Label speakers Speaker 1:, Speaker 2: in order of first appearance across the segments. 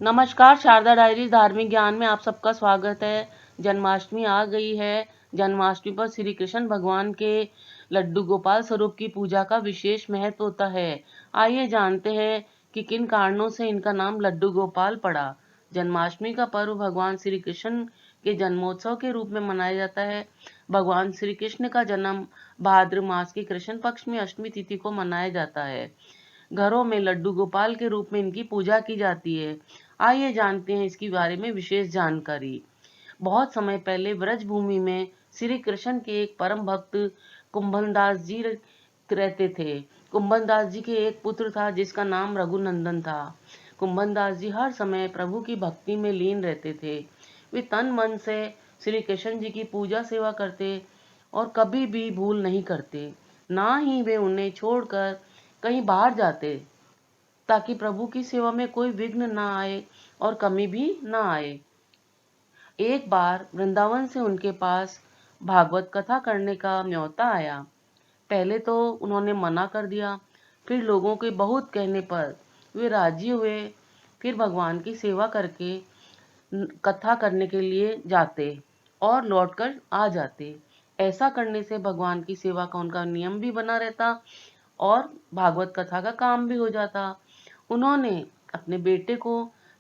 Speaker 1: नमस्कार, शारदा डायरीज धार्मिक ज्ञान में आप सबका स्वागत है। जन्माष्टमी आ गई है। जन्माष्टमी पर श्री कृष्ण भगवान के लड्डू गोपाल स्वरूप की पूजा का विशेष महत्व होता है। आइए जानते हैं कि किन कारणों से इनका नाम लड्डू गोपाल पड़ा। जन्माष्टमी का पर्व भगवान श्री कृष्ण के जन्मोत्सव के रूप में मनाया जाता है। भगवान श्री कृष्ण का जन्म भाद्र मास की कृष्ण पक्ष में अष्टमी तिथि को मनाया जाता है। घरों में लड्डू गोपाल के रूप में इनकी पूजा की जाती है। आइए जानते हैं इसके बारे में विशेष जानकारी। बहुत समय पहले ब्रज भूमि में श्री कृष्ण के एक परम भक्त कुंभनदास जी रहते थे। कुंभनदास जी के एक पुत्र था जिसका नाम रघुनंदन था। कुंभनदास जी हर समय प्रभु की भक्ति में लीन रहते थे। वे तन मन से श्री कृष्ण जी की पूजा सेवा करते और कभी भी भूल नहीं करते। ना ही वे उन्हें छोड़कर कहीं बाहर जाते, ताकि प्रभु की सेवा में कोई विघ्न ना आए और कमी भी ना आए। एक बार वृंदावन से उनके पास भागवत कथा करने का न्योता आया। पहले तो उन्होंने मना कर दिया, फिर लोगों के बहुत कहने पर वे राजी हुए। फिर भगवान की सेवा करके कथा करने के लिए जाते और लौटकर आ जाते। ऐसा करने से भगवान की सेवा का उनका नियम भी बना रहता और भागवत कथा का काम भी हो जाता। उन्होंने अपने बेटे को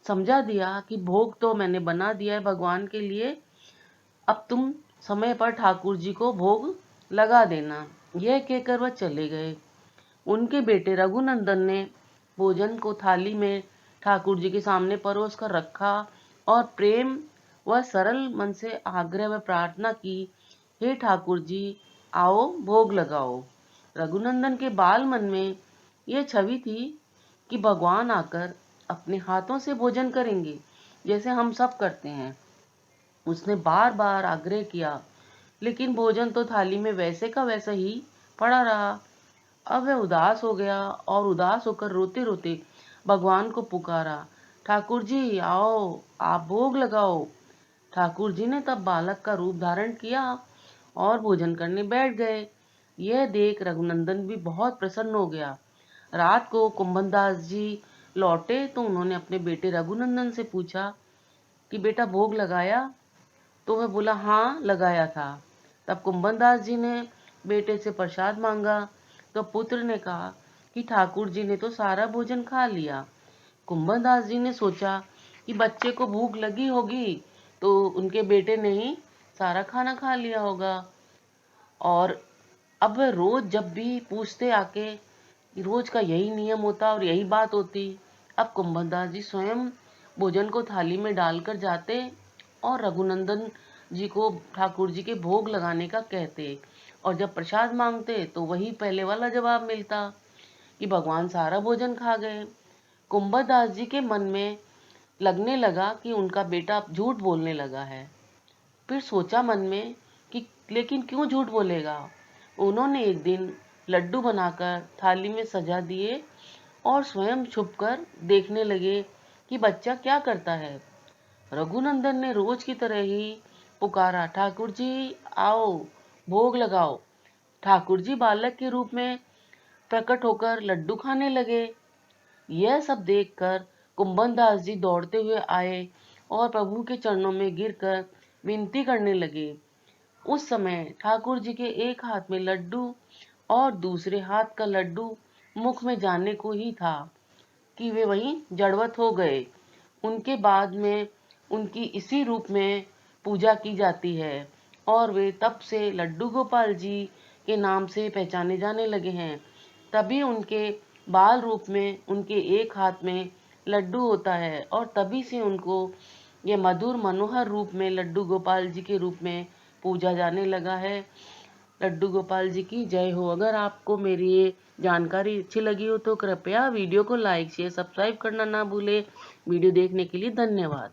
Speaker 1: समझा दिया कि भोग तो मैंने बना दिया है भगवान के लिए, अब तुम समय पर ठाकुर जी को भोग लगा देना। यह कहकर वह चले गए। उनके बेटे रघुनंदन ने भोजन को थाली में ठाकुर जी के सामने परोस कर रखा और प्रेम व सरल मन से आग्रह व प्रार्थना की, हे ठाकुर जी, आओ भोग लगाओ। रघुनंदन के बाल मन में यह छवि थी कि भगवान आकर अपने हाथों से भोजन करेंगे, जैसे हम सब करते हैं। उसने बार बार आग्रह किया, लेकिन भोजन तो थाली में वैसे का वैसा ही पड़ा रहा। अब वह उदास हो गया और उदास होकर रोते रोते भगवान को पुकारा, ठाकुर जी आओ, आप भोग लगाओ। ठाकुर जी ने तब बालक का रूप धारण किया और भोजन करने बैठ गए। यह देख रघुनंदन भी बहुत प्रसन्न हो गया। रात को कुंभनदास जी लौटे तो उन्होंने अपने बेटे रघुनंदन से पूछा कि बेटा भोग लगाया? तो वह बोला, हाँ लगाया था। तब कुंभनदास जी ने बेटे से प्रसाद मांगा तो पुत्र ने कहा कि ठाकुर जी ने तो सारा भोजन खा लिया। कुंभनदास जी ने सोचा कि बच्चे को भूख लगी होगी तो उनके बेटे ने ही सारा खाना खा लिया होगा। और अब वह रोज जब भी पूछते आके, रोज का यही नियम होता और यही बात होती। अब कुंभनदास जी स्वयं भोजन को थाली में डालकर जाते और रघुनंदन जी को ठाकुर जी के भोग लगाने का कहते, और जब प्रसाद मांगते तो वही पहले वाला जवाब मिलता कि भगवान सारा भोजन खा गए। कुंभदास जी के मन में लगने लगा कि उनका बेटा झूठ बोलने लगा है। फिर सोचा मन में कि लेकिन क्यों झूठ बोलेगा। उन्होंने एक दिन लड्डू बनाकर थाली में सजा दिए और स्वयं छुपकर देखने लगे कि बच्चा क्या करता है। रघुनंदन ने रोज की तरह ही पुकारा, ठाकुर जी आओ भोग लगाओ। ठाकुर जी बालक के रूप में प्रकट होकर लड्डू खाने लगे। यह सब देखकर कुंभनदास जी दौड़ते हुए आए और प्रभु के चरणों में गिरकर विनती करने लगे। उस समय ठाकुर जी के एक हाथ में लड्डू और दूसरे हाथ का लड्डू मुख में जाने को ही था कि वे वहीं जड़वत हो गए। उनके बाद में उनकी इसी रूप में पूजा की जाती है और वे तब से लड्डू गोपाल जी के नाम से पहचाने जाने लगे हैं। तभी उनके बाल रूप में उनके एक हाथ में लड्डू होता है और तभी से उनको ये मधुर मनोहर रूप में लड्डू गोपाल जी के रूप में पूजा जाने लगा है। लड्डू गोपाल जी की जय हो। अगर आपको मेरी ये जानकारी अच्छी लगी हो तो कृपया वीडियो को लाइक शेयर सब्सक्राइब करना ना भूले। वीडियो देखने के लिए धन्यवाद।